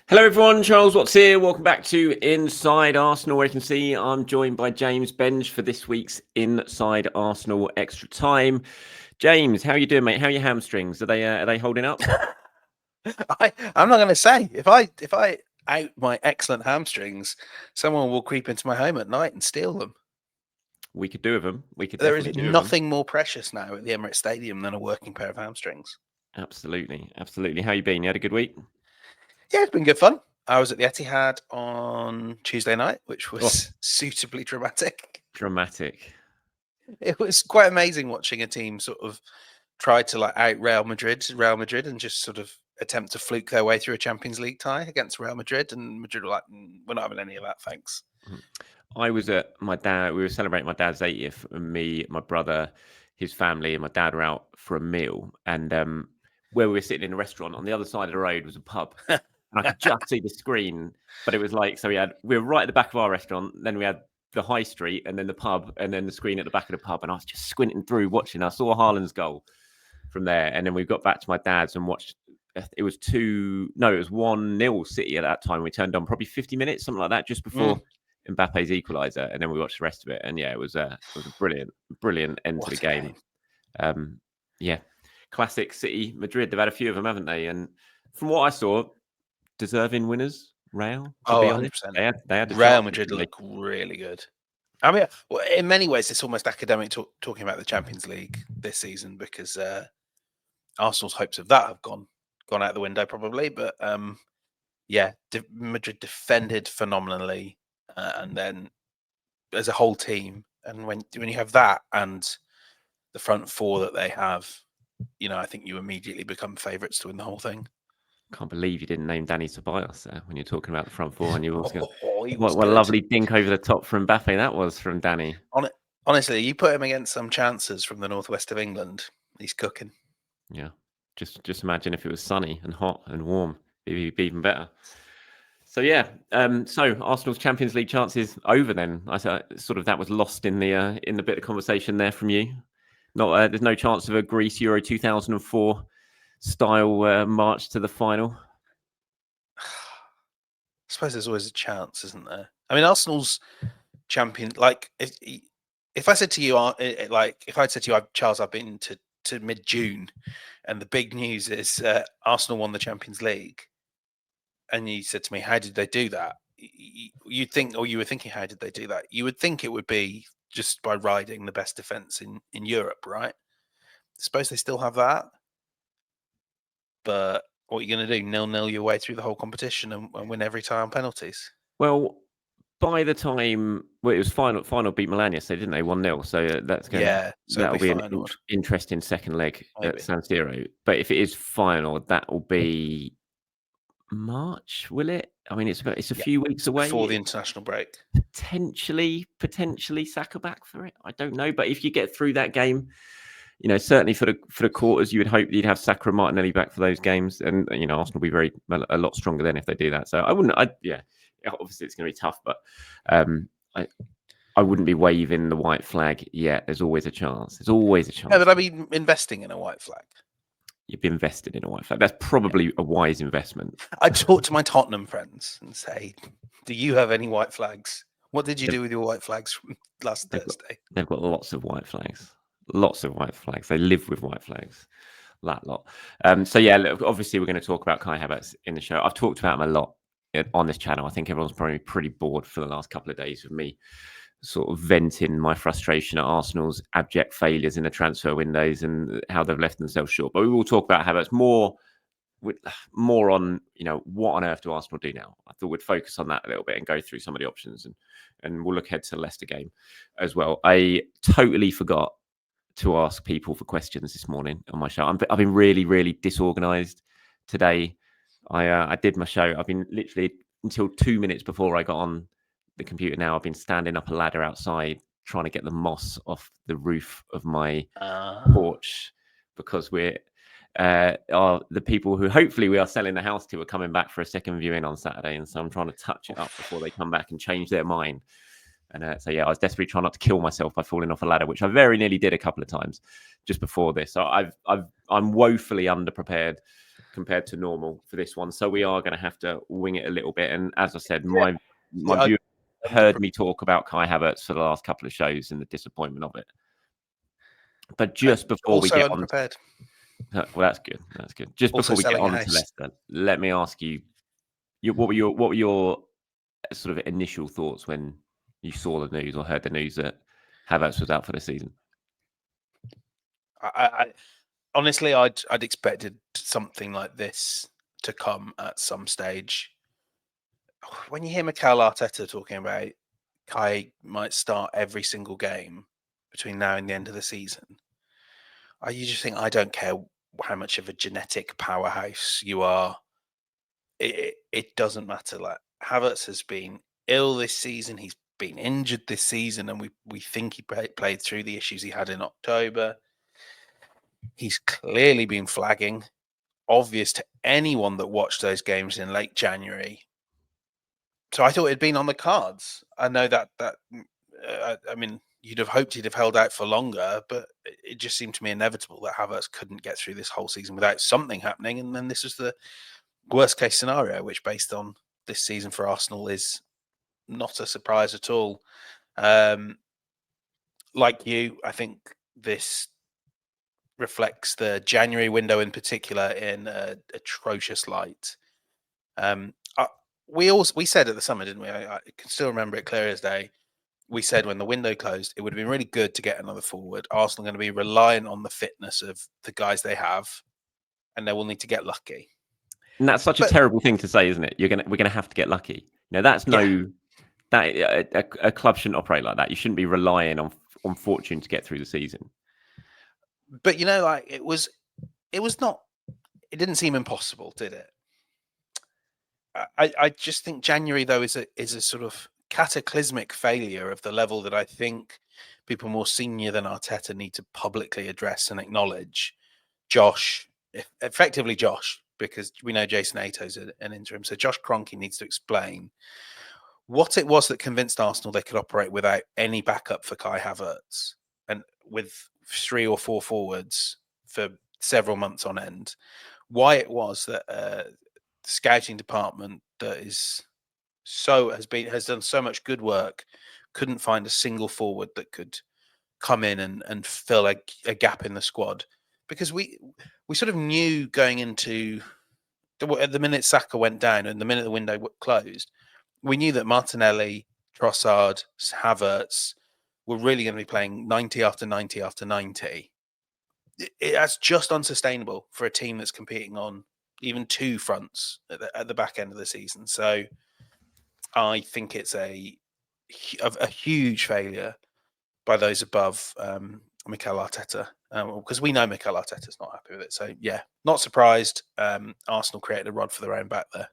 Hello everyone, Charles Watts here. Welcome back to Inside Arsenal, where you can see I'm joined by James Benge for this week's Inside Arsenal Extra Time. James, how are you doing, mate? How are your hamstrings? Are they holding up? I'm not going to say. If I out my excellent hamstrings, someone will creep into my home at night and steal them. We could do with them. There is nothing more precious now at the Emirates Stadium than a working pair of hamstrings. Absolutely. How you been? You had a good week? Yeah, it's been good fun. I was at the Etihad on Tuesday night, which was suitably dramatic. It was quite amazing watching a team sort of try to out Real Madrid, and just sort of attempt to fluke their way through a Champions League tie against Real Madrid, and Madrid were like, "We're not having any of that, thanks." I was at my dad. We were celebrating my dad's 80th, and me, my brother, his family, and my dad were out for a meal. And where we were sitting in a restaurant, on the other side of the road was a pub. And I could just see the screen, but it was like, so we were right at the back of our restaurant. Then we had the high street, and then the pub, and then the screen at the back of the pub. And I was just squinting through watching. I saw Haaland's goal from there, and then we got back to my dad's and watched. It was 1-0 City at that time. We turned on probably 50 minutes, something like that, just before Mbappe's equaliser, and then we watched the rest of it. And yeah, it was a brilliant end to the game. Classic City, Madrid. They've had a few of them, haven't they? And from what I saw, deserving winners. Real. Oh, 100%. They had Real Madrid look really good. I mean, in many ways, it's almost academic talking about the Champions League this season because Arsenal's hopes of that have gone out the window probably. But Madrid defended phenomenally, and then as a whole team, and when you have that and the front four that they have, I think you immediately become favourites to win the whole thing. Can't believe you didn't name Danny Ceballos there when you're talking about the front four, and you also what a lovely dink over the top from Mbappe that was from Danny. Honestly, you put him against some chances from the northwest of England, he's cooking. Yeah, just imagine if it was sunny and hot and warm, it'd be even better. So yeah, so Arsenal's Champions League chances over. Then I said sort of that was lost in the bit of conversation there from you. Not there's no chance of a Greece Euro 2004 style march to the final. I suppose there's always a chance, isn't there? I mean, Arsenal's champion. Like if I said to you, Charles, I've been to mid-June, and the big news is Arsenal won the Champions League, and you said to me, "How did they do that?" You'd think, or you were thinking, "How did they do that?" You would think it would be just by riding the best defense in Europe, right? I suppose they still have that. But what are you going to do? 0-0 your way through the whole competition and win every tie on penalties? Well, by the time it was final beat Milan yesterday, didn't they? 1-0. So that's going. Yeah, so that'll be an interesting second leg at San Siro. But if it is final, that will be March, will it? I mean, it's a few weeks away before the international break. Potentially Saka back for it. I don't know, but if you get through that game. Certainly for the quarters, you would hope you'd have Saka and Martinelli back for those games, and Arsenal will be a lot stronger then if they do that. So obviously it's going to be tough, but I wouldn't be waving the white flag yet. There's always a chance. Yeah, but I'd be investing in a white flag. You'd be invested in a white flag. That's probably a wise investment. I'd talk to my Tottenham friends and say, "Do you have any white flags? What did you do with your white flags from last Thursday?" They've got lots of white flags. Lots of white flags. They live with white flags. That lot. So yeah, look, obviously we're going to talk about Kai Havertz in the show. I've talked about him a lot on this channel. I think everyone's probably pretty bored for the last couple of days with me sort of venting my frustration at Arsenal's abject failures in the transfer windows and how they've left themselves short. But we will talk about Havertz more on, what on earth do Arsenal do now? I thought we'd focus on that a little bit and go through some of the options, and we'll look ahead to the Leicester game as well. I totally forgot to ask people for questions this morning on my show. I've been really, really disorganized today. I did my show. I've been literally until 2 minutes before I got on the computer now. I've been standing up a ladder outside trying to get the moss off the roof of my porch because we're the people who hopefully we are selling the house to are coming back for a second viewing on Saturday. And so I'm trying to touch it up before they come back and change their mind. And so, I was desperately trying not to kill myself by falling off a ladder, which I very nearly did a couple of times just before this. So I'm woefully underprepared compared to normal for this one, so we are going to have to wing it a little bit. And as I said, Yeah. my viewer heard me talk about Kai Havertz for the last couple of shows and the disappointment of it. But just before we get unprepared. Well, that's good. That's good. Just Also before we get selling a on to house. Leicester, let me ask you, what were your sort of initial thoughts when you saw the news or heard the news that Havertz was out for the season? I honestly, I'd expected something like this to come at some stage. When you hear Mikel Arteta talking about Kai might start every single game between now and the end of the season, you just think, I don't care how much of a genetic powerhouse you are. It doesn't matter. Like, Havertz has been ill this season. He's been injured this season, and we think he played through the issues he had in October. He's clearly been flagging, obvious to anyone that watched those games in late January. So I thought it'd been on the cards. I know that I mean, you'd have hoped he'd have held out for longer, but it just seemed to me inevitable that Havertz couldn't get through this whole season without something happening. And then this was the worst case scenario, which based on this season for Arsenal is not a surprise at all. Like you, I think this reflects the January window in particular in an atrocious light. We said at the summer, didn't we? I can still remember it clear as day. We said when the window closed, it would have been really good to get another forward. Arsenal are going to be reliant on the fitness of the guys they have, and they will need to get lucky. And that's such a terrible thing to say, isn't it? We're gonna have to get lucky. That's a club shouldn't operate like that. You shouldn't be relying on fortune to get through the season. But like it was not. It didn't seem impossible, did it? I just think January though is a sort of cataclysmic failure of the level that I think people more senior than Arteta need to publicly address and acknowledge. Effectively Josh, because we know Jason Ato's an interim. So Josh Kroenke needs to explain what it was that convinced Arsenal they could operate without any backup for Kai Havertz and with 3 or 4 forwards for several months on end. Why it was that the scouting department that has done so much good work couldn't find a single forward that could come in and fill a gap in the squad, because we sort of knew going into the minute Saka went down and the minute the window closed, we knew that Martinelli, Trossard, Havertz were really going to be playing 90 after 90 after 90. That's just unsustainable for a team that's competing on even 2 fronts at the back end of the season. So I think it's a huge failure by those above Mikel Arteta, because we know Mikel Arteta's not happy with it. So yeah, not surprised. Arsenal created a rod for their own back there.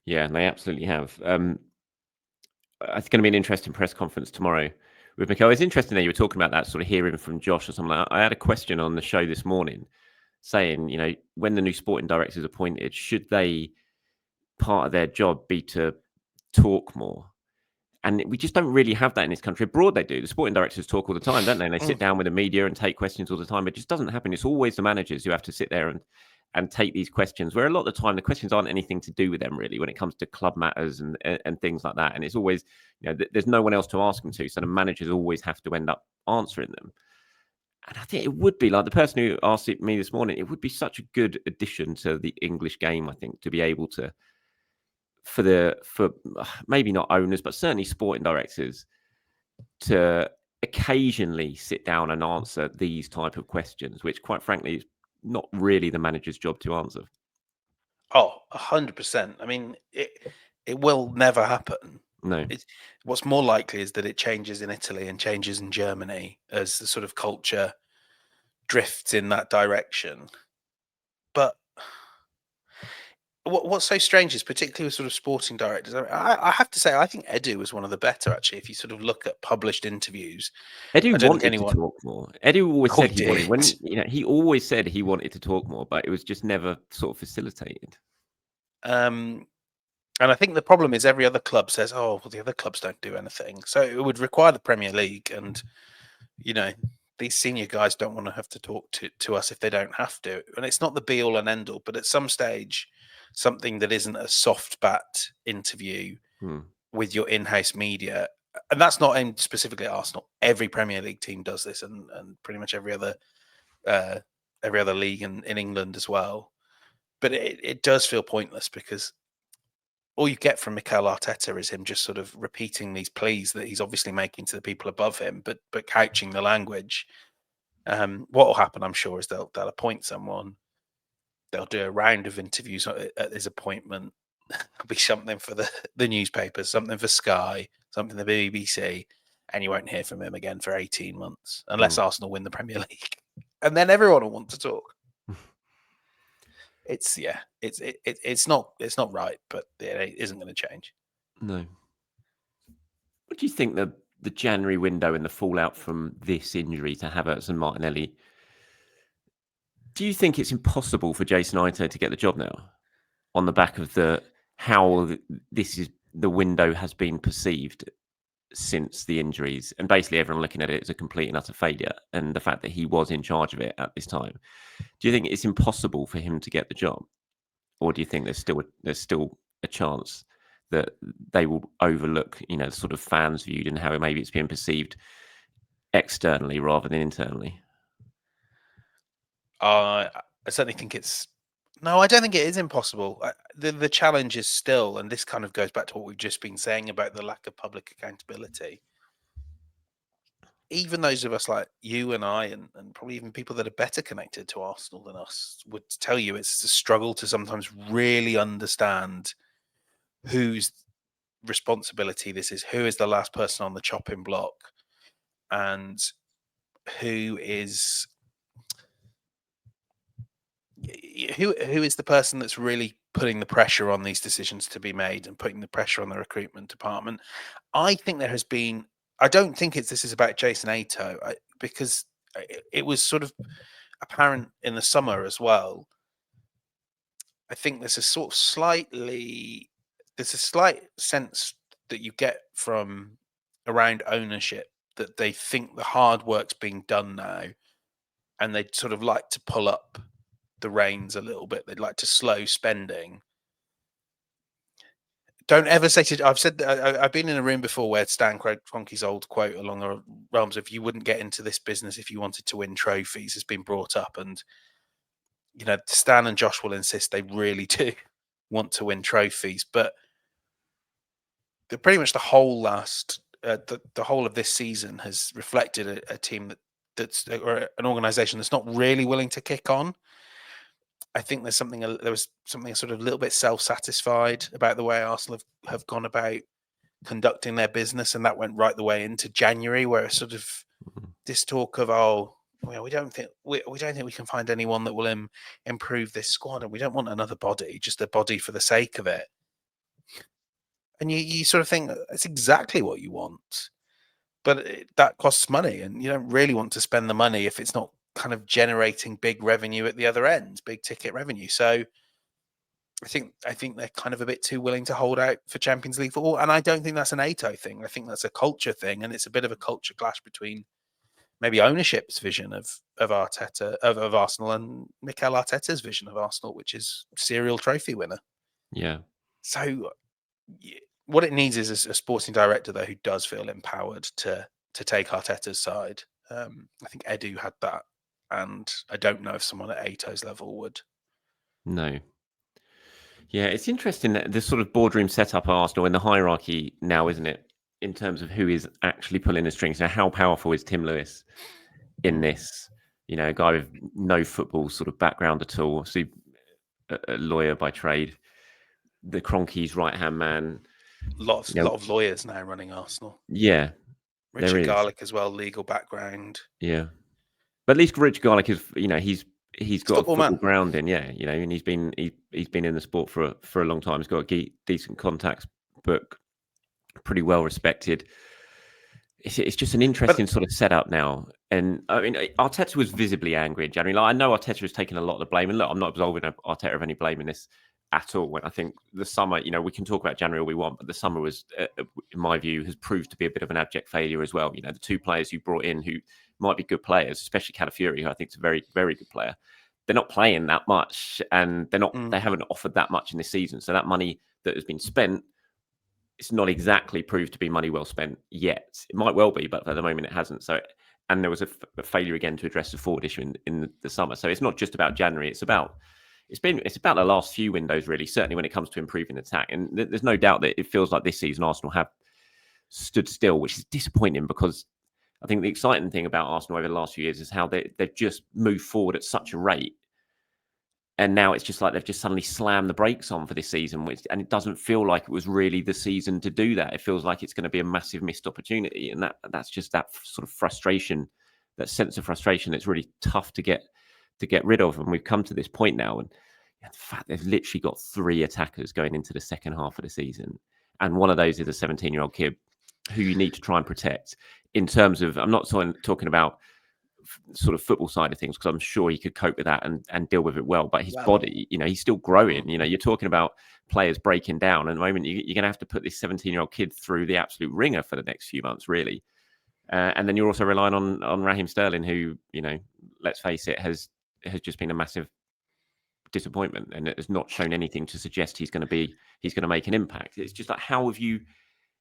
Yeah, and they absolutely have. It's going to be an interesting press conference tomorrow with Mikel. It's interesting that you were talking about that sort of hearing from Josh or something. I had a question on the show this morning saying, when the new sporting director is appointed, should they, part of their job be to talk more? And we just don't really have that in this country. Abroad, they do. The sporting directors talk all the time, don't they? And they sit down with the media and take questions all the time. It just doesn't happen. It's always the managers who have to sit there and take these questions, where a lot of the time the questions aren't anything to do with them, really, when it comes to club matters and things like that. And it's always, there's no one else to ask them to. So the managers always have to end up answering them. And I think it would be, like the person who asked me this morning, it would be such a good addition to the English game, I think, to be able to, for maybe not owners, but certainly sporting directors, to occasionally sit down and answer these type of questions, which quite frankly is not really the manager's job to answer. Oh, 100%. I mean, it will never happen. No. What's more likely is that it changes in Italy and changes in Germany as the sort of culture drifts in that direction. But what's so strange is, particularly with sort of sporting directors, I have to say, I think Edu was one of the better, actually, if you sort of look at published interviews. Edu wanted to talk more. Edu always said he wanted, he always said he wanted to talk more, but it was just never sort of facilitated. And I think the problem is every other club says, oh, well, the other clubs don't do anything. So it would require the Premier League and, these senior guys don't want to have to talk to us if they don't have to. And it's not the be all and end all, but at some stage, something that isn't a soft bat interview with your in-house media, and that's not aimed specifically at Arsenal. Every Premier League team does this, and pretty much every other league in England as well. But it does feel pointless, because all you get from Mikel Arteta is him just sort of repeating these pleas that he's obviously making to the people above him, but couching the language. What will happen, I'm sure, is they'll appoint someone. They'll do a round of interviews at his appointment. There'll be something for the newspapers, something for Sky, something for the BBC, and you won't hear from him again for 18 months, unless Arsenal win the Premier League. And then everyone will want to talk. It's not right, but it isn't going to change. No. What do you think the January window and the fallout from this injury to Havertz and Martinelli? Do you think it's impossible for Jason Ito to get the job now, on the back of how the window has been perceived since the injuries, and basically everyone looking at it as a complete and utter failure, and the fact that he was in charge of it at this time? Do you think it's impossible for him to get the job, or do you think there's still a chance that they will overlook, sort of fans viewed and how maybe it's being perceived externally rather than internally? I certainly think I don't think it is impossible. The challenge is still, and this kind of goes back to what we've just been saying about the lack of public accountability. Even those of us like you and I, and probably even people that are better connected to Arsenal than us, would tell you it's a struggle to sometimes really understand whose responsibility this is, who is the last person on the chopping block, and who is the person that's really putting the pressure on these decisions to be made and putting the pressure on the recruitment department. I think there has been. I don't think this is about Jason Ito, because it was sort of apparent in the summer as well. I think there's a slight sense that you get from around ownership that they think the hard work's being done now, and they'd sort of like to pull up the reins a little bit. They'd like to slow spending. Don't ever say to. I've been in a room before where Stan Kroenke's old quote along the realms of "you wouldn't get into this business if you wanted to win trophies" has been brought up, and Stan and Josh will insist they really do want to win trophies, but pretty much the whole the whole of this season has reflected a team that's or an organisation that's not really willing to kick on. I think there was something sort of a little bit self-satisfied about the way Arsenal have gone about conducting their business, and that went right the way into January, where sort of this talk of we don't think we can find anyone that will improve this squad, and we don't want another body, just a body for the sake of it. And you sort of think that's exactly what you want, but that costs money, and you don't really want to spend the money if it's not kind of generating big revenue at the other end, big ticket revenue. So I think they're kind of a bit too willing to hold out for Champions League football, and I don't think that's an Ito thing. I think that's a culture thing, and it's a bit of a culture clash between maybe ownership's vision of Arteta of Arsenal and Mikel Arteta's vision of Arsenal, which is serial trophy winner. Yeah. So what it needs is a sporting director though who does feel empowered to take Arteta's side. I think Edu had that, and I don't know if someone at Ito's level would. No. Yeah, it's interesting that this sort of boardroom setup at Arsenal in the hierarchy now, isn't it? In terms of who is actually pulling the strings. Now, how powerful is Tim Lewis in this? A guy with no football sort of background at all. So a lawyer by trade. The Kroenke's right-hand man. A lot of lawyers now running Arsenal. Yeah. Richard Garlick as well, legal background. Yeah. But at least Rich Garlick is, he's got football grounding, and he's been in the sport for a long time. He's got decent contacts, but pretty well respected. It's just an interesting sort of setup now. And I mean, Arteta was visibly angry in January. I know Arteta has taken a lot of the blame, and look, I'm not absolving Arteta of any blame in this. at all. And I think the summer, we can talk about January all we want, but the summer was, in my view, has proved to be a bit of an abject failure as well. The two players you brought in who might be good players, especially Calafiori, who I think is a very, very good player, they're not playing that much, and they haven't offered that much in this season. So that money that has been spent, it's not exactly proved to be money well spent yet. It might well be, but at the moment it hasn't. So, and there was a failure again to address the forward issue in the summer. So it's not just about January. It's about the last few windows, really. Certainly when it comes to improving attack, and there's no doubt that it feels like this season Arsenal have stood still, which is disappointing, because I think the exciting thing about Arsenal over the last few years is how they've just moved forward at such a rate. And now it's just like they've just suddenly slammed the brakes on for this season, and it doesn't feel like it was really the season to do that. It feels like it's going to be a massive missed opportunity, and that's just that sort of frustration, that sense of frustration. It's really tough to get rid of, and we've come to this point now. And in fact, they've literally got 3 attackers going into the second half of the season, and one of those is a 17-year-old kid who you need to try and protect. In terms of, I'm not talking about sort of football side of things, because I'm sure he could cope with that and deal with it well, but his body, he's still growing. You're talking about players breaking down, and at the moment you're going to have to put this 17-year-old kid through the absolute ringer for the next few months, really. And then you're also relying on Raheem Sterling, who, let's face it, has just been a massive disappointment, and it has not shown anything to suggest he's going to make an impact. It's just like,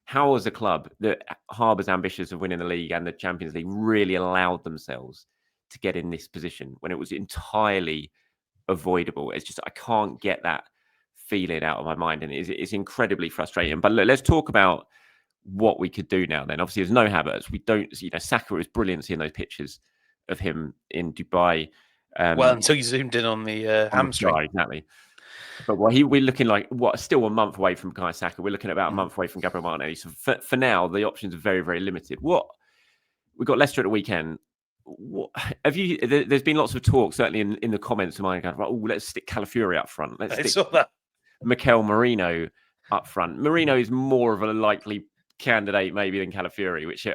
how as a club that harbours ambitions of winning the league and the Champions League really allowed themselves to get in this position when it was entirely avoidable. It's just, I can't get that feeling out of my mind, and it's incredibly frustrating. But look, let's talk about what we could do now then. Obviously, there's no Havertz. We don't, Saka was brilliant seeing those pictures of him in Dubai. Until you zoomed in on the hamstring. Exactly. But we're looking like still a month away from Kai Saka. We're looking at about a month away from Gabriel Martinelli. So for now, the options are very, very limited. We've got Leicester at the weekend. There's been lots of talk, certainly in the comments of mine, about, let's stick Calafiori up front. I saw that. Mikel Merino up front. Merino is more of a likely candidate maybe than Calafiori, which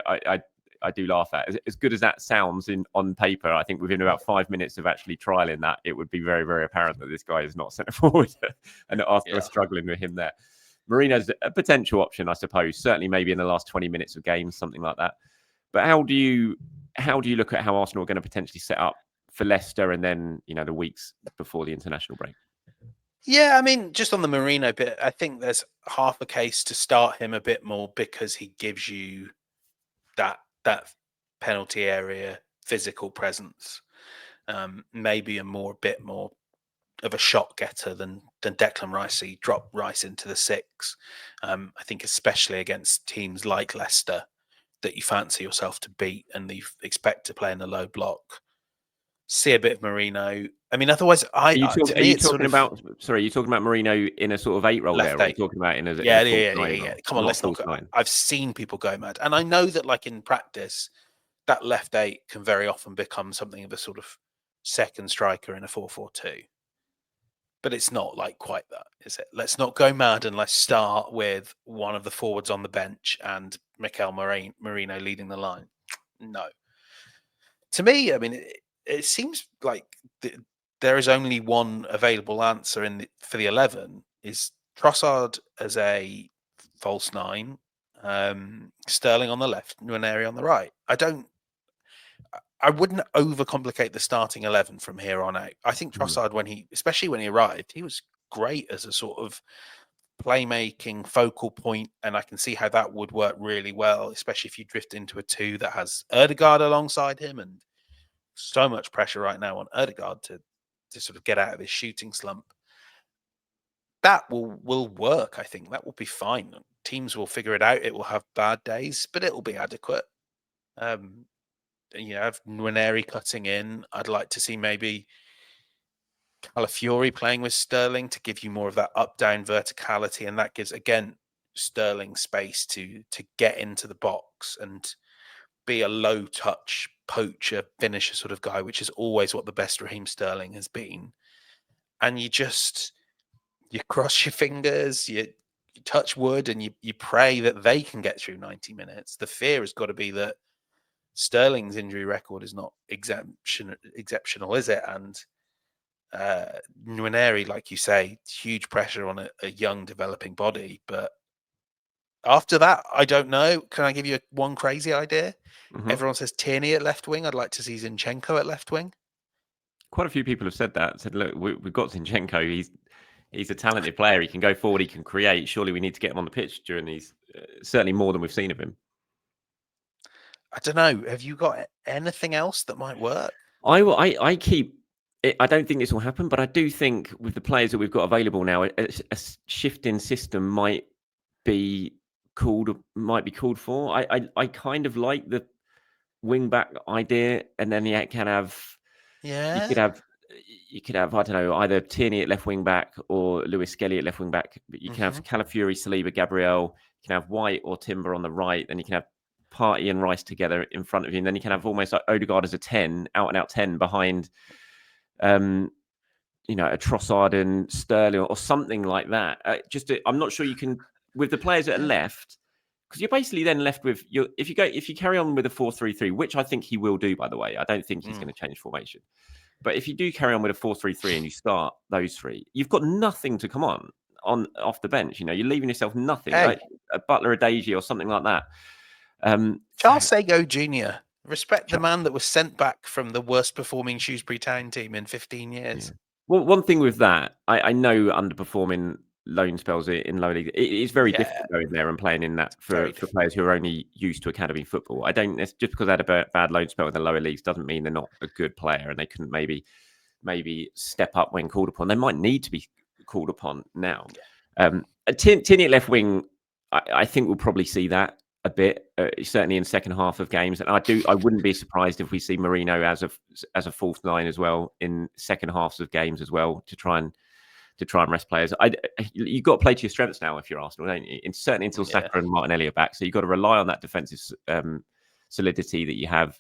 I do laugh at. As good as that sounds on paper, I think within about 5 minutes of actually trialing that, it would be very, very apparent that this guy is not centre forward, and Arsenal are struggling with him there. Marino's a potential option, I suppose. Certainly, maybe in the last 20 minutes of games, something like that. But how do you look at how Arsenal are going to potentially set up for Leicester, and then the weeks before the international break? Yeah, I mean, just on the Merino bit, I think there's half a case to start him a bit more, because he gives you that penalty area physical presence, maybe a bit more of a shot getter than Declan Rice. So you drop Rice into the 6. I think especially against teams like Leicester that you fancy yourself to beat and you expect to play in a low block. See a bit of Merino. I mean, otherwise, are you talking about Merino in a sort of 8 role there? Or are you talking about in a yeah. Come on, let's not go. I've seen people go mad, and I know that, like, in practice, that left 8 can very often become something of a sort of second striker in a 4-4-2. But it's not like quite that, is it? Let's not go mad, and let's start with one of the forwards on the bench and Mikel Merino leading the line. No. To me, I mean, it seems like there is only one available answer for the 11, is Trossard as a false 9, Sterling on the left, Nwaneri on the right. I wouldn't overcomplicate the starting 11 from here on out. I think Trossard, especially when he arrived, he was great as a sort of playmaking focal point, and I can see how that would work really well, especially if you drift into a 2 that has Ødegaard alongside him, and so much pressure right now on Ødegaard to sort of get out of his shooting slump. That will work. I think that will be fine. Teams will figure it out. It will have bad days, but it will be adequate. Have Nwaneri cutting in. I'd like to see maybe Calafiori playing with Sterling to give you more of that up-down verticality, and that gives, again, Sterling space to get into the box and be a low-touch poacher, finisher sort of guy, which is always what the best Raheem Sterling has been. And you cross your fingers, you touch wood, and you pray that they can get through 90 minutes. The fear has got to be that Sterling's injury record is not exceptional, is it? And Nwaneri, like you say, huge pressure on a young developing body. But after that, I don't know. Can I give you one crazy idea? Mhm. Everyone says Tierney at left wing. I'd like to see Zinchenko at left wing. Quite a few people have said that. Said, look, we've got Zinchenko. He's a talented player. He can go forward. He can create. Surely we need to get him on the pitch during these. Certainly more than we've seen of him. I don't know. Have you got anything else that might work? I keep. I don't think this will happen, but I do think with the players that we've got available now, a shift in system might be called for. I kind of like the wing back idea, and then you can have you Yeah. could have I don't know, either Tierney at left wing back or Lewis Skelly at left wing back. But you can have Calafiori, Saliba, Gabriel. You can have White or Timber on the right. Then you can have Partey and Rice together in front of you, and then you can have almost like Odegaard as a 10, out and out 10 behind, a Trossard and Sterling or something like that. I'm not sure you can with the players that are left, because you're basically then left with if you carry on with a 4-3-3, which I think he will do. By the way, I don't think he's going to change formation. But if you do carry on with a 4-3-3 and you start those three, you've got nothing to come on off the bench. You're leaving yourself nothing, Hey. like a Butler, a Deji, or something like that. Charles Sago Jr. Respect the man that was sent back from the worst performing Shrewsbury Town team in 15 years. Yeah. Well, one thing with that, I know underperforming loan spells in lower league, it's very difficult going there and playing in that for players who are only used to academy football. I don't. It's just because they had a bad loan spell in the lower leagues doesn't mean they're not a good player and they couldn't maybe step up when called upon. They might need to be called upon now. Tierney at left wing, I think we'll probably see that a bit, certainly in second half of games. And I wouldn't be surprised if we see Marino as a fourth line as well in second halves of games as well to try and rest players. You've got to play to your strengths now if you're Arsenal, don't you? And certainly until Saka and Martinelli are back. So you've got to rely on that defensive solidity that you have.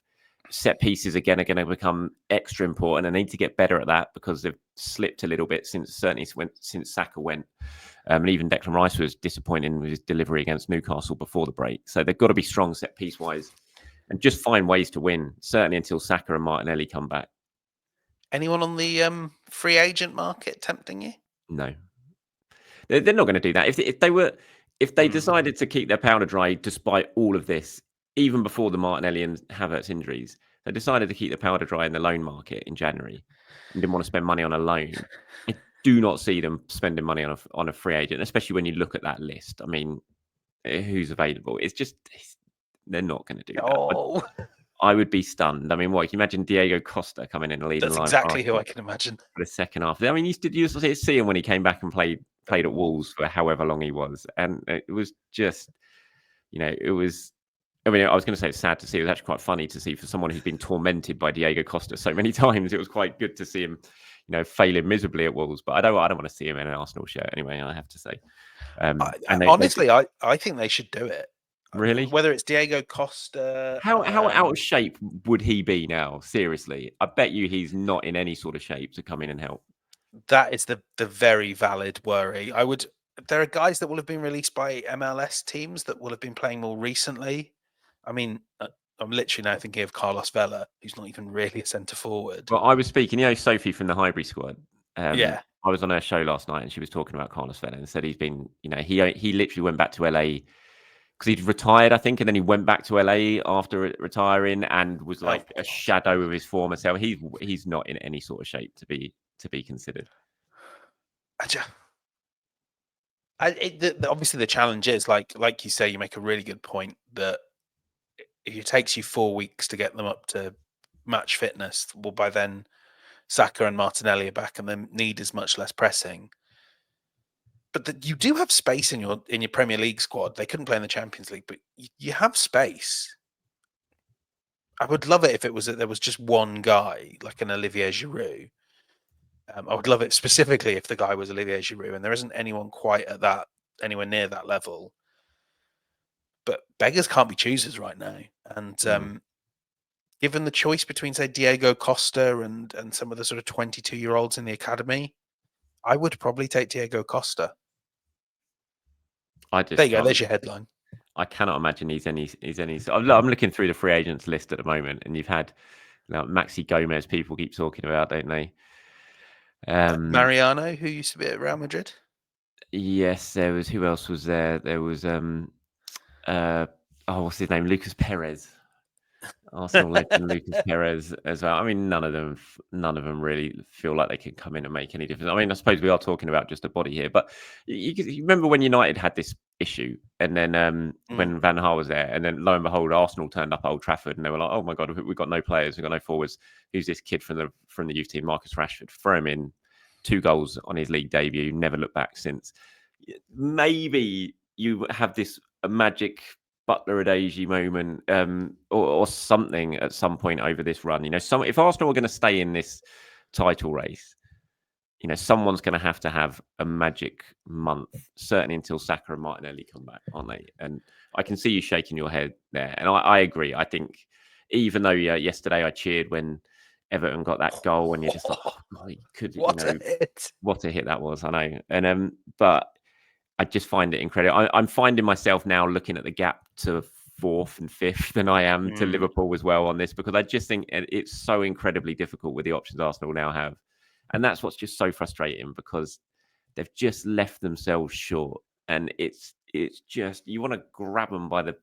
Set pieces again are going to become extra important. I need to get better at that because they've slipped a little bit since Saka went. And even Declan Rice was disappointing with his delivery against Newcastle before the break. So they've got to be strong set piece wise and just find ways to win, certainly until Saka and Martinelli come back. Anyone on the free agent market tempting you? No. They're not going to do that. If they decided to keep their powder dry despite all of this, even before the Martinelli and Havertz injuries, they decided to keep the powder dry in the loan market in January and didn't want to spend money on a loan. I do not see them spending money on a free agent, especially when you look at that list. I mean, who's available? They're not going to do that. I would be stunned. I mean, what? Can you imagine Diego Costa coming in and leading? That's exactly who I can imagine for the second half. I mean, did you see him when he came back and played at Wolves for however long he was, and it was just, it was. I mean, I was going to say it's sad to see. It was actually quite funny to see for someone who's been tormented by Diego Costa so many times. It was quite good to see him, failing miserably at Wolves. But I don't want to see him in an Arsenal shirt anyway. I have to say. Honestly, I think they should do it. Really? Whether it's Diego Costa, how out of shape would he be now? Seriously, I bet you he's not in any sort of shape to come in and help. That is the very valid worry. There are guys that will have been released by MLS teams that will have been playing more recently. I mean, I'm literally now thinking of Carlos Vela, who's not even really a centre forward. Well, I was speaking, Sophie from the Highbury squad. Yeah. I was on her show last night and she was talking about Carlos Vela and said he's been, he literally went back to LA because he'd retired, I think, and then he went back to LA after retiring and was like a shadow of his former self. He's not in any sort of shape to be considered. Obviously, the challenge is like you say, you make a really good point that if it takes you 4 weeks to get them up to match fitness, well, by then Saka and Martinelli are back, and the need is much less pressing. But you do have space in your Premier League squad. They couldn't play in the Champions League, but you have space. I would love it if there was just one guy, like an Olivier Giroud. I would love it specifically if the guy was Olivier Giroud, and there isn't anyone quite at anywhere near that level. But beggars can't be choosers right now. And given the choice between, say, Diego Costa and some of the sort of 22-year-olds in the academy, I would probably take Diego Costa. There you go. There's your headline. I cannot imagine he's any. I'm looking through the free agents list at the moment, and you've had Maxi Gomez. People keep talking about, don't they? Mariano, who used to be at Real Madrid. Yes, there was. Who else was there? There was what's his name? Lucas Perez. Arsenal legend Lucas Perez as well. I mean, none of them really feel like they could come in and make any difference. I mean, I suppose we are talking about just a body here, but you remember when United had this issue, and then when Van Gaal was there, and then lo and behold, Arsenal turned up at Old Trafford, and they were like, "Oh my god, we've got no players, we've got no forwards. Who's this kid from the youth team, Marcus Rashford? Throw him in, 2 goals on his league debut, never looked back since." Maybe you have this magic Butler Adeji moment, or something at some point over this run. If Arsenal are going to stay in this title race, someone's going to have a magic month, certainly until Saka and Martinelli come back, aren't they? And I can see you shaking your head there. And I agree. I think even though yesterday I cheered when Everton got that goal, and you're just like, oh, God, he could, what a hit. What a hit that was, I know. And but I just find it incredible. I'm finding myself now looking at the gap to 4th and 5th than I am to Liverpool as well on this, because I just think it's so incredibly difficult with the options Arsenal now have. And that's what's just so frustrating, because they've just left themselves short. And it's just, you want to grab them by the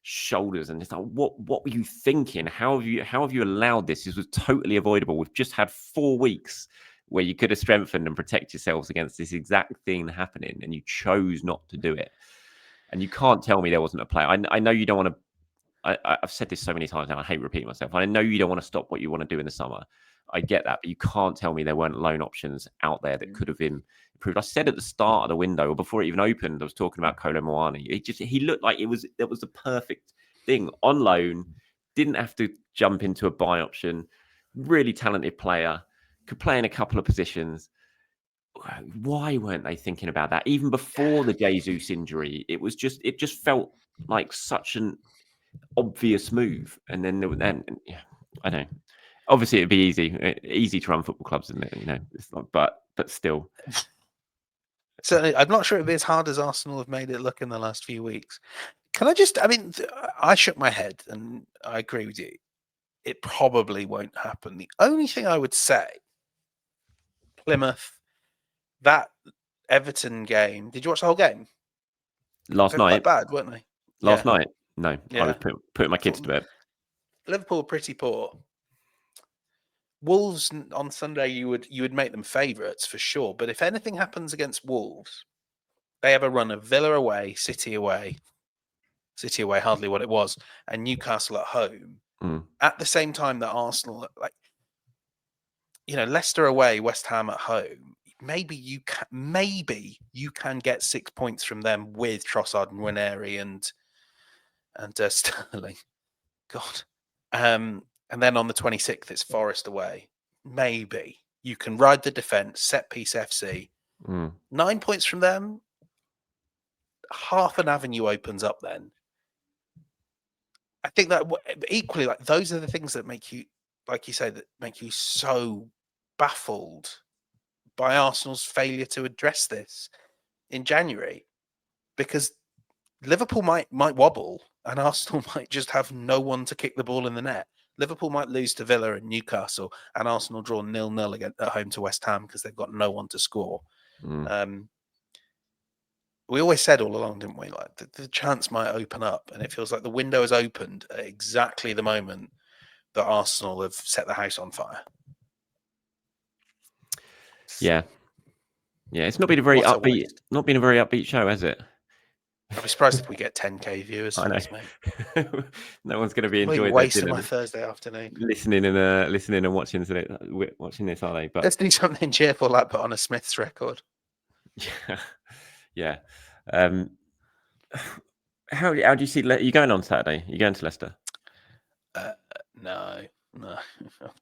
shoulders and it's like, what were you thinking? How have you allowed this? This was totally avoidable. We've just had 4 weeks where you could have strengthened and protect yourselves against this exact thing happening, and you chose not to do it. And you can't tell me there wasn't a play. I know you don't want to. I've said this so many times now. I hate repeating myself. I know you don't want to stop what you want to do in the summer. I get that, but you can't tell me there weren't loan options out there that could have been improved. I said at the start of the window, or before it even opened, I was talking about Kolo Muani. He looked like it was the perfect thing on loan. Didn't have to jump into a buy option. Really talented player. Could play in a couple of positions. Why weren't they thinking about that even before the Jesus injury? It just felt like such an obvious move. And then I know. Obviously, it'd be easy to run football clubs, isn't it? It's not, but still. Certainly, I'm not sure it'd be as hard as Arsenal have made it look in the last few weeks. I shook my head, and I agree with you. It probably won't happen. The only thing I would say, Plymouth, that Everton game. Did you watch the whole game? Last night, quite bad, weren't they? Last night, no. Yeah. I was putting my kids to bed. Liverpool were pretty poor. Wolves on Sunday, you would make them favourites for sure. But if anything happens against Wolves, they have a run of Villa away, City away, hardly what it was, and Newcastle at home. At the same time that Arsenal, Leicester away, West Ham at home. Maybe you can get 6 points from them with Trossard and Ranieri and Sterling. God. And then on the 26th, it's Forest away. Maybe you can ride the defence, set piece FC. 9 points from them. Half an avenue opens up then. I think that equally, those are the things that make you, like you say, that make you so baffled by Arsenal's failure to address this in January, because Liverpool might wobble and Arsenal might just have no one to kick the ball in the net. Liverpool might lose to Villa and Newcastle, and Arsenal draw 0-0 again at home to West Ham because they've got no one to score. We always said all along, didn't we? Like the chance might open up, and it feels like the window has opened at exactly the moment that Arsenal have set the house on fire. Yeah. It's not been a very upbeat show, has it? I'd be surprised if we get 10k viewers. I know. This, mate. No one's going to be enjoying wasting my Thursday afternoon listening and watching this, are they? But let's do something cheerful, like put on a Smiths record. Yeah. How do you see? You going on Saturday? You going to Leicester? No. I'm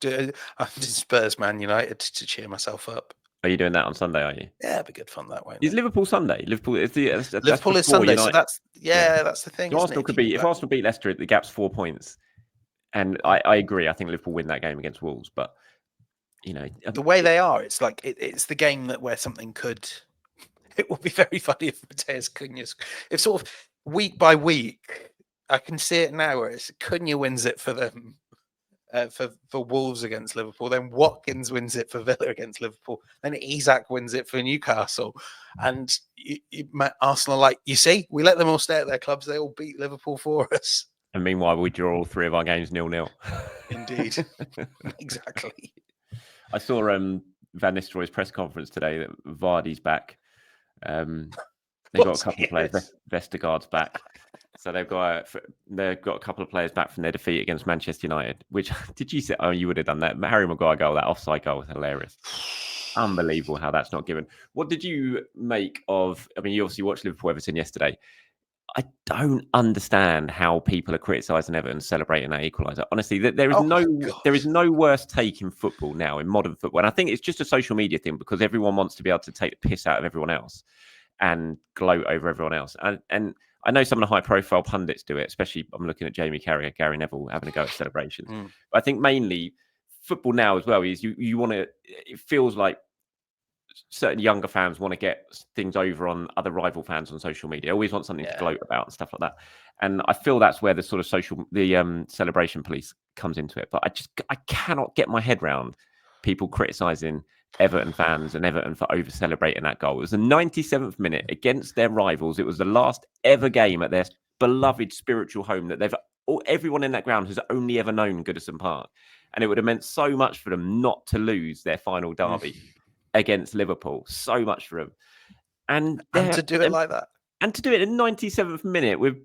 doing Spurs Man United to cheer myself up. Are you doing that on Sunday? Are you? Yeah, it'd be good fun that way. Is Liverpool Sunday? Liverpool is Sunday, United. So that's the thing. So Arsenal could be if Arsenal beat Leicester, the gap's 4 points, and I agree. I think Liverpool win that game against Wolves, but the way they are, it's like it's the game where something could. It would be very funny if Mateus Cunha, if sort of week by week, I can see it now where it's Cunha wins it for them, for Wolves against Liverpool. Then Watkins wins it for Villa against Liverpool. Then Isak wins it for Newcastle. And Arsenal are like, you see, we let them all stay at their clubs. They all beat Liverpool for us. And meanwhile, we draw all 3 of our games 0-0. Indeed. Exactly. I saw Van Nistelrooy's press conference today that Vardy's back. They've got a couple of players. Vestergaard's back. So they've got a couple of players back from their defeat against Manchester United. Which, did you say? Oh, you would have done that. Harry Maguire goal, that offside goal was hilarious. Unbelievable how that's not given. What did you make of? I mean, you obviously watched Liverpool Everton yesterday. I don't understand how people are criticising Everton celebrating that equaliser. Honestly, there is no worse take in football now, in modern football. And I think it's just a social media thing because everyone wants to be able to take the piss out of everyone else and gloat over everyone else. And I know some of the high-profile pundits do it, especially I'm looking at Jamie Carragher, Gary Neville having a go at celebrations. But I think mainly football now as well is you want to. It feels like certain younger fans want to get things over on other rival fans on social media. Always want something to gloat about and stuff like that. And I feel that's where the sort of celebration police comes into it. But I cannot get my head around people criticising Everton fans and Everton for over celebrating that goal. It was the 97th minute against their rivals. It was the last ever game at their beloved spiritual home that everyone in that ground has only ever known Goodison Park. And it would have meant so much for them not to lose their final derby against Liverpool. So much for them. And to do it like that. And to do it in the 97th minute with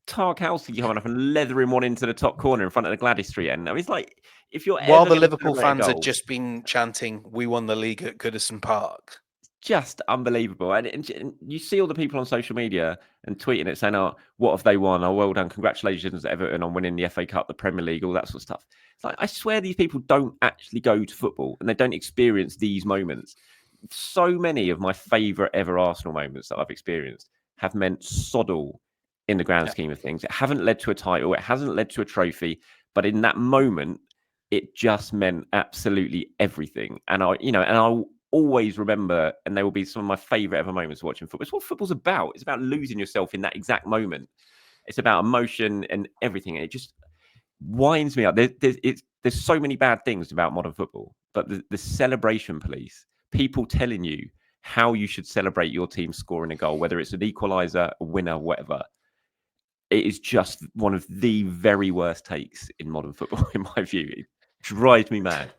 Tarkowski coming up and leathering one into the top corner in front of the Gladys Street end. I mean, it's like, if you're while the Liverpool fans had just been chanting, "We won the league at Goodison Park." Just unbelievable. And you see all the people on social media and tweeting it saying, "Oh, what have they won? Oh, well done. Congratulations, Everton, on winning the FA Cup, the Premier League, all that sort of stuff." It's like, I swear these people don't actually go to football and they don't experience these moments. So many of my favourite ever Arsenal moments that I've experienced have meant sod all in the grand scheme of things. It haven't led to a title. It hasn't led to a trophy. But in that moment, it just meant absolutely everything. And I'll always remember, and they will be some of my favourite ever moments watching football. It's what football's about. It's about losing yourself in that exact moment. It's about emotion and everything. And it just winds me up. There's so many bad things about modern football, but the celebration police, people telling you how you should celebrate your team scoring a goal, whether it's an equaliser, a winner, whatever. It is just one of the very worst takes in modern football, in my view. It drives me mad.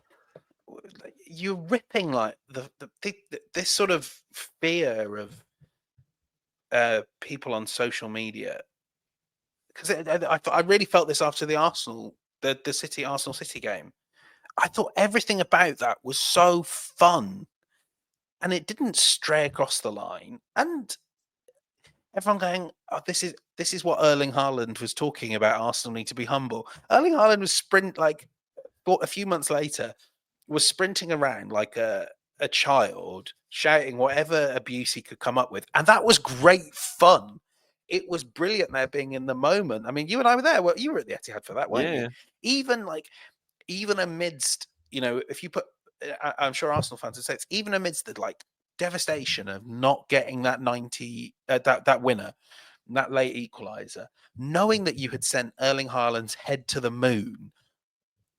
You're ripping like this sort of fear of people on social media, because I really felt this after the Arsenal City game. I thought everything about that was so fun, and it didn't stray across the line. And everyone going, "Oh, this is what Erling Haaland was talking about. Arsenal need to be humble." Erling Haaland was a few months later, was sprinting around like a child, shouting whatever abuse he could come up with. And that was great fun. It was brilliant there being in the moment. I mean, you and I were there. Well, you were at the Etihad for that, weren't you? Even amidst, if you put, I'm sure Arsenal fans would say it's even amidst the devastation of not getting that 90, that winner, that late equaliser, knowing that you had sent Erling Haaland's head to the moon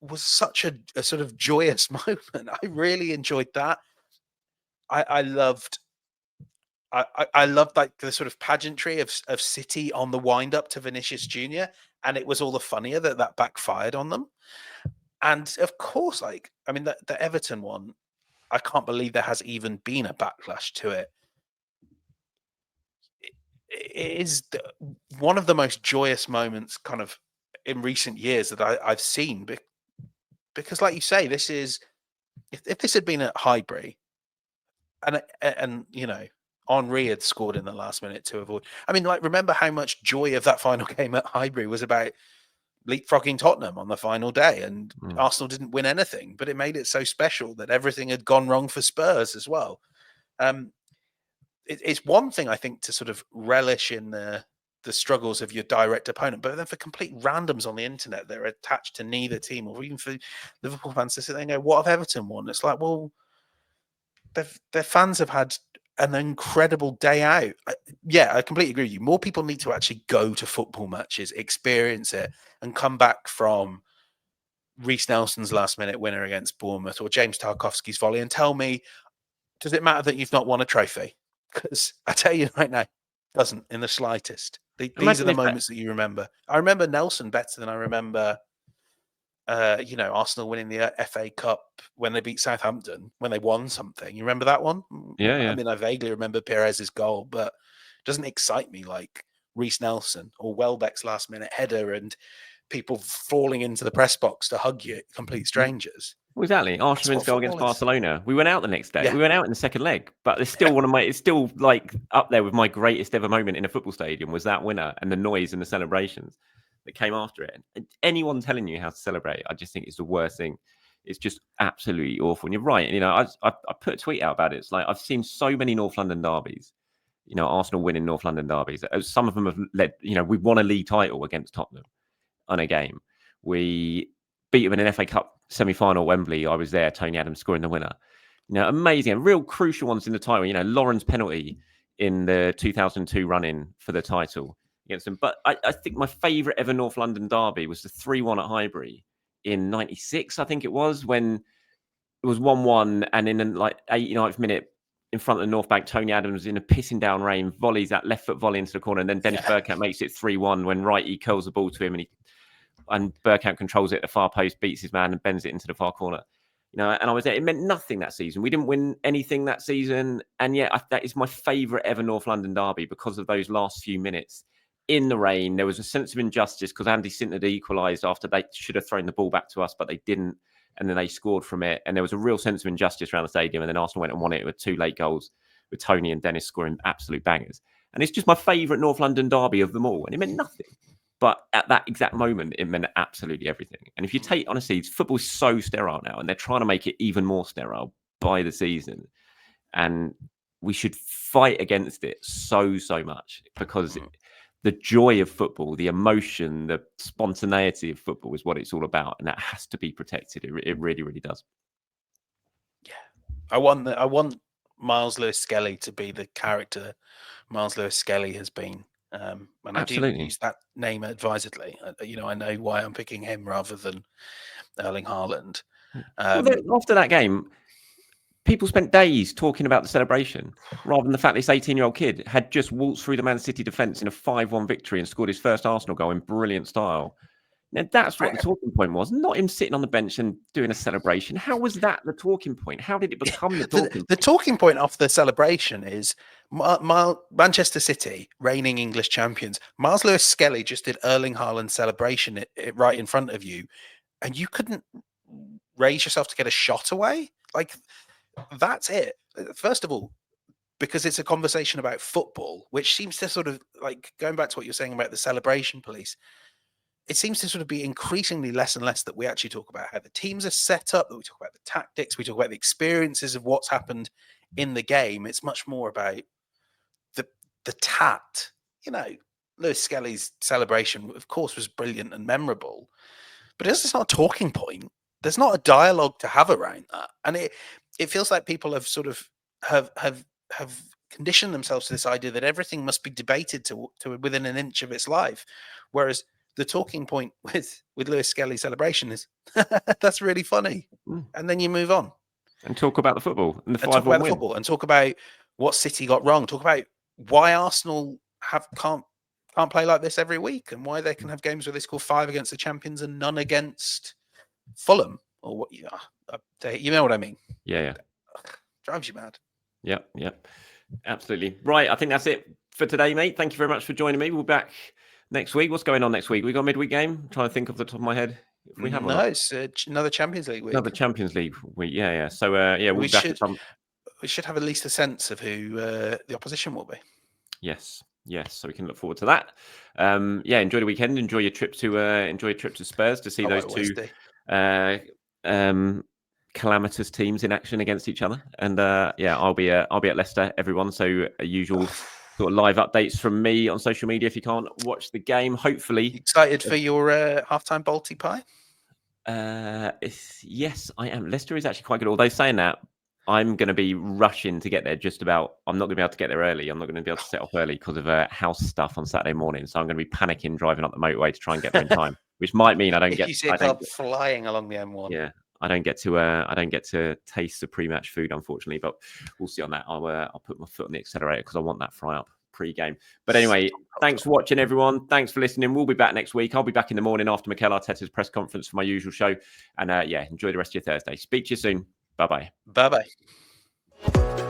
was such a sort of joyous moment. I really enjoyed that. I loved like the sort of pageantry of City on the wind up to Vinicius Jr. And it was all the funnier that backfired on them. And of course, the Everton one, I can't believe there has even been a backlash to it. It is one of the most joyous moments kind of in recent years that I've seen. Because, like you say, this is if this had been at Highbury, and Henry had scored in the last minute to avoid. I mean, remember how much joy of that final game at Highbury was about leapfrogging Tottenham on the final day, and Arsenal didn't win anything, but it made it so special that everything had gone wrong for Spurs as well. It's one thing, I think, to sort of relish in the struggles of your direct opponent, but then for complete randoms on the internet that are attached to neither team, or even for Liverpool fans to sit there and go, "What have Everton won?" It's like, well, their fans have had an incredible day out. I completely agree with you. More people need to actually go to football matches, experience it, and come back from Reece Nelson's last-minute winner against Bournemouth or James Tarkowski's volley and tell me, does it matter that you've not won a trophy? Because I tell you right now, it doesn't in the slightest. These are the moments that you remember. I remember Nelson better than I remember, Arsenal winning the FA Cup when they beat Southampton, when they won something. You remember that one? Yeah. I mean, I vaguely remember Perez's goal, but it doesn't excite me like Reece Nelson or Welbeck's last-minute header and people falling into the press box to hug you, complete strangers. Well, exactly. Arshaman's goal against Barcelona. We went out the next day. Yeah. We went out in the second leg, but it's still it's still like up there with my greatest ever moment in a football stadium was that winner and the noise and the celebrations that came after it. And anyone telling you how to celebrate, I just think it's the worst thing. It's just absolutely awful. And you're right. I put a tweet out about it. It's like I've seen so many North London derbies. Arsenal winning North London derbies. Some of them have led. We won a league title against Tottenham on a game. We beat them in an FA Cup semi-final at Wembley. I was there. Tony Adams scoring the winner. Amazing and real crucial ones in the title. Lauren's penalty in the 2002 run-in for the title against them. But I think my favourite ever North London derby was the 3-1 at Highbury in '96. I think it was when it was 1-1, and in like 89th minute in front of the North Bank, Tony Adams in a pissing down rain volleys that left foot volley into the corner, and then Dennis Bergkamp makes it 3-1 when Wrighty curls the ball to him and Bergkamp controls it at the far post, beats his man and bends it into the far corner. And I was there. It meant nothing that season. We didn't win anything that season. And yet that is my favourite ever North London derby because of those last few minutes in the rain. There was a sense of injustice because Andy Sinton had equalised after they should have thrown the ball back to us, but they didn't. And then they scored from it. And there was a real sense of injustice around the stadium. And then Arsenal went and won it with 2 late goals with Tony and Dennis scoring absolute bangers. And it's just my favourite North London derby of them all. And it meant nothing. But at that exact moment, it meant absolutely everything. And if you take, honestly, football is so sterile now, and they're trying to make it even more sterile by the season. And we should fight against it so much because the joy of football, the emotion, the spontaneity of football is what it's all about. And that has to be protected. It really, really does. Yeah. I want Miles Lewis-Skelly to be the character Miles Lewis-Skelly has been. And absolutely. I do use that name advisedly. I know why I'm picking him rather than Erling Haaland. After that game, people spent days talking about the celebration rather than the fact this 18-year-old kid had just waltzed through the Man City defence in a 5-1 victory and scored his first Arsenal goal in brilliant style. Now, that's what the talking point was, not him sitting on the bench and doing a celebration. How was that the talking point? How did it become the talking point? The talking point of the celebration is Manchester City, reigning English champions. Miles Lewis-Skelly just did Erling Haaland celebration right in front of you, and you couldn't raise yourself to get a shot away? Like, that's it. First of all, because it's a conversation about football, which seems to sort of, like, going back to what you're saying about the celebration police, it seems to sort of be increasingly less and less that we actually talk about how the teams are set up, that we talk about the tactics, we talk about the experiences of what's happened in the game. It's much more about the tact. Lewis-Skelly's celebration, of course, was brilliant and memorable, but it's not a talking point. There's not a dialogue to have around that. And it feels like people have sort of have conditioned themselves to this idea that everything must be debated to within an inch of its life. Whereas the talking point with Lewis-Skelly's celebration is that's really funny. And then you move on. And talk about the football and talk about the football and talk about what City got wrong. Talk about why Arsenal can't play like this every week and why they can have games where they score 5 against the champions and none against Fulham or what you know what I mean? Yeah. Drives you mad. Yep. Absolutely. Right. I think that's it for today, mate. Thank you very much for joining me. We'll be back next week. What's going on next week? We got a midweek game. I'm trying to think off the top of my head. If we have it's another Champions League week. Another Champions League week. Yeah. So we should have at least a sense of who the opposition will be. Yes. So we can look forward to that. Enjoy the weekend. Enjoy your trip to Spurs to see those two calamitous teams in action against each other. And I'll be at Leicester, everyone. So usual sort of live updates from me on social media if you can't watch the game. Hopefully, excited for your halftime Balti pie. Yes, I am. Leicester is actually quite good. Although saying that, I'm going to be rushing to get there just about. I'm not going to be able to get there early. I'm not going to be able to set off early because of house stuff on Saturday morning. So I'm going to be panicking driving up the motorway to try and get there in time. which might mean I don't If get. you see a car flying along the M1. Yeah, I don't get to taste the pre-match food, unfortunately. But we'll see on that. I'll put my foot on the accelerator because I want that fry up pre-game. But anyway, thanks for watching, everyone. Thanks for listening. We'll be back next week. I'll be back in the morning after Mikel Arteta's press conference for my usual show. And yeah, enjoy the rest of your Thursday. Speak to you soon. Bye-bye. Bye-bye.